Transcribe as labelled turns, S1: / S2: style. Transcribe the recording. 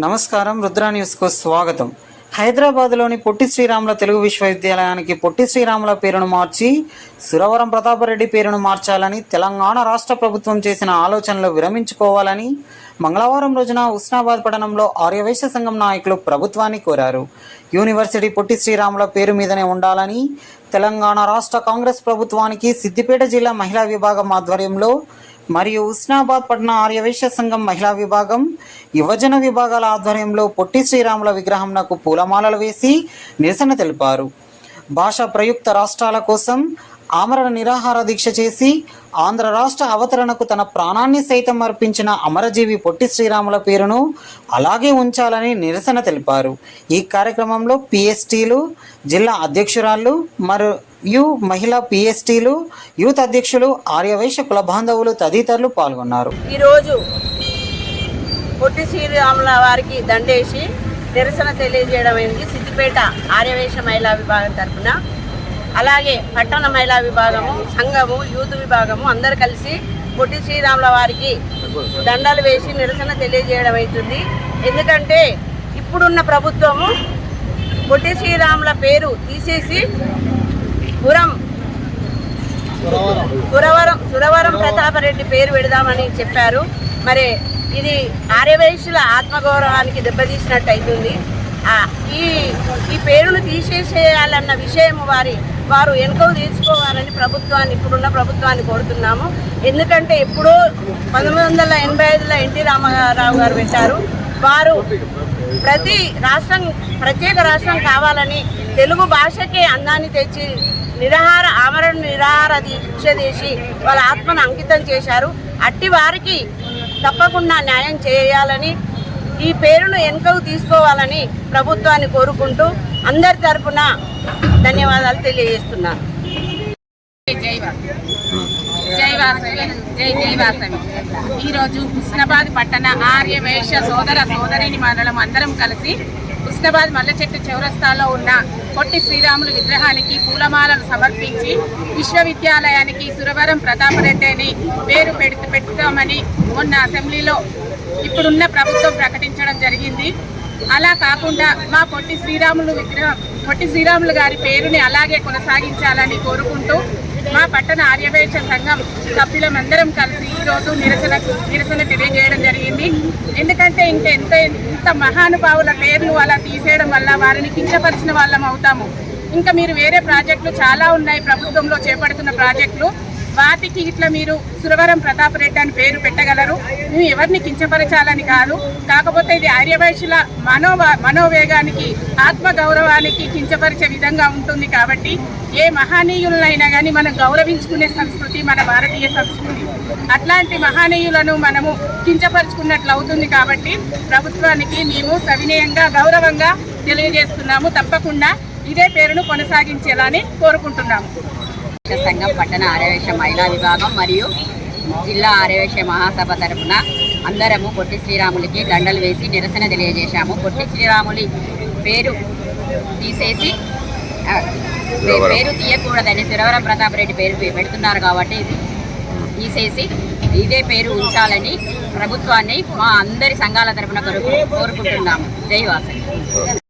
S1: నమస్కారం, రుద్ర న్యూస్కు స్వాగతం. హైదరాబాద్లోని పొట్టి శ్రీరాముల తెలుగు విశ్వవిద్యాలయానికి పొట్టి శ్రీరాముల పేరును మార్చి సురవరం ప్రతాపరెడ్డి పేరును మార్చాలని తెలంగాణ రాష్ట్ర ప్రభుత్వం చేసిన ఆలోచనలు విరమించుకోవాలని మంగళవారం రోజున హుస్నాబాద్ పట్టణంలో ఆర్యవైశ్య సంఘం నాయకులు ప్రభుత్వాన్ని కోరారు. యూనివర్సిటీ పొట్టి శ్రీరాముల పేరు మీదనే ఉండాలని తెలంగాణ రాష్ట్ర కాంగ్రెస్ ప్రభుత్వానికి సిద్దిపేట జిల్లా మహిళా విభాగం ఆధ్వర్యంలో మరియు హుస్నాబాద్ పట్టణ ఆర్యవైశ్య సంఘం మహిళా విభాగం, యువజన విభాగాల ఆధ్వర్యంలో పొట్టి శ్రీరాముల విగ్రహంనకు పూలమాలలు వేసి నిరసన తెలిపారు. భాషా ప్రయుక్త రాష్ట్రాల కోసం ఆమరణ నిరాహార దీక్ష చేసి ఆంధ్ర రాష్ట్ర అవతరణకు తన ప్రాణాన్ని సైతం అర్పించిన అమరజీవి పొట్టి శ్రీరాముల పేరును అలాగే ఉంచాలని నిరసన తెలిపారు. ఈ కార్యక్రమంలో పిఎస్టీలు, జిల్లా అధ్యక్షురాళ్ళు మరియు మహిళా పిఎస్టీలు, యూత్ అధ్యక్షులు, ఆర్యవైశ్య కుల బాంధవులు తదితరులు పాల్గొన్నారు.
S2: ఈరోజు పొట్టి శ్రీరాముల వారికి దండేసి నిరసన తెలియజేయడం అయింది. సిద్దిపేట ఆర్యవైశ్య మహిళా విభాగం తరఫున, అలాగే పట్టణ మహిళా విభాగము, సంఘము, యూత్ విభాగము అందరు కలిసి పొట్టి శ్రీరాముల వారికి దండలు వేసి నిరసన తెలియజేయడం అవుతుంది. ఎందుకంటే ఇప్పుడున్న ప్రభుత్వము పొట్టి శ్రీరాముల పేరు తీసేసి సురవరం ప్రతాపరెడ్డి పేరు పెడదామని చెప్పారు. మరి ఇది ఆర్యవైశ్యుల ఆత్మగౌరవానికి దెబ్బతీసినట్టు అవుతుంది. ఈ పేరును తీసేసేయాలన్న విషయం వారు ఎన్నికలు తీసుకోవాలని ఇప్పుడున్న ప్రభుత్వాన్ని కోరుతున్నాము. ఎందుకంటే ఎప్పుడో 1985లో ఎన్టీ రామారావు గారు పెట్టారు. వారు ప్రత్యేక రాష్ట్రం కావాలని తెలుగు భాషకే అందాన్ని తెచ్చి ఆమరణ నిరాహార దీక్ష చేసి వాళ్ళ ఆత్మను అంకితం చేశారు. అట్టి వారికి తప్పకుండా న్యాయం చేయాలని, ఈ పేరును ఎన్నికలు తీసుకోవాలని ప్రభుత్వాన్ని కోరుకుంటూ అందరి తరఫున ధన్యవాదాలు తెలియజేస్తున్నాను.
S3: జైవాసవి ఈరోజు హుస్నాబాద్ పట్టణ ఆర్యవైశ్య సోదర సోదరిని మండలం అందరం కలిసి హుస్నాబాద్ మల్లచెట్టు చౌరస్తాలో ఉన్న పొట్టి శ్రీరాములు విగ్రహానికి పూలమాలలు సమర్పించి విశ్వవిద్యాలయానికి సురవరం ప్రతాపరెడ్డిని పేరు పెడతామని మొన్న అసెంబ్లీలో ఇప్పుడున్న ప్రభుత్వం ప్రకటించడం జరిగింది. అలా కాకుండా మా పొట్టి శ్రీరాములు గారి పేరుని అలాగే కొనసాగించాలని కోరుకుంటూ మా పట్టణ ఆర్యవైశ్య సంఘం సభ్యులమందరం కలిసి ఈరోజు నిరసన తెలియజేయడం జరిగింది. ఎందుకంటే ఇంత మహానుభావుల పేర్లు అలా తీసేయడం వల్ల వారిని కించపరిచిన వాళ్ళం అవుతాము. ఇంకా మీరు వేరే ప్రాజెక్టులు చాలా ఉన్నాయి ప్రభుత్వంలో చేపడుతున్న ప్రాజెక్టులు, వాటికి ఇట్లా మీరు సురవరం ప్రతాపరెడ్డి అని పేరు పెట్టగలరు. మేము ఎవరిని కించపరచాలని కాదు, కాకపోతే ఇది ఆర్యవైశ్యుల మనోవేగానికి, ఆత్మగౌరవానికి కించపరిచే విధంగా ఉంటుంది. కాబట్టి ఏ మహనీయులైనా కానీ మనం గౌరవించుకునే సంస్కృతి మన భారతీయ సంస్కృతి. అట్లాంటి మహనీయులను మనము కించపరుచుకున్నట్లు అవుతుంది. కాబట్టి ప్రభుత్వానికి మేము సవినయంగా గౌరవంగా తెలియజేస్తున్నాము. తప్పకుండా ఇదే పేరును కొనసాగించేలాని కోరుకుంటున్నాము.
S4: సంఘం పట్టణ ఆర్యవైశ్య మహిళా విభాగం మరియు జిల్లా ఆర్యవైశ్య మహాసభ తరఫున అందరము పొట్టి శ్రీరాములకి దండలు వేసి నిరసన తెలియజేశాము. పొట్టి శ్రీరాములి పేరు తీసేసి పేరు తీయకూడదని సురవరం ప్రతాపరెడ్డి పేరు పెడుతున్నారు కాబట్టి తీసేసి ఇదే పేరు ఉంచాలని ప్రభుత్వాన్ని మా అందరి సంఘాల తరఫున కోరుకుంటున్నాము. జై వాసవి.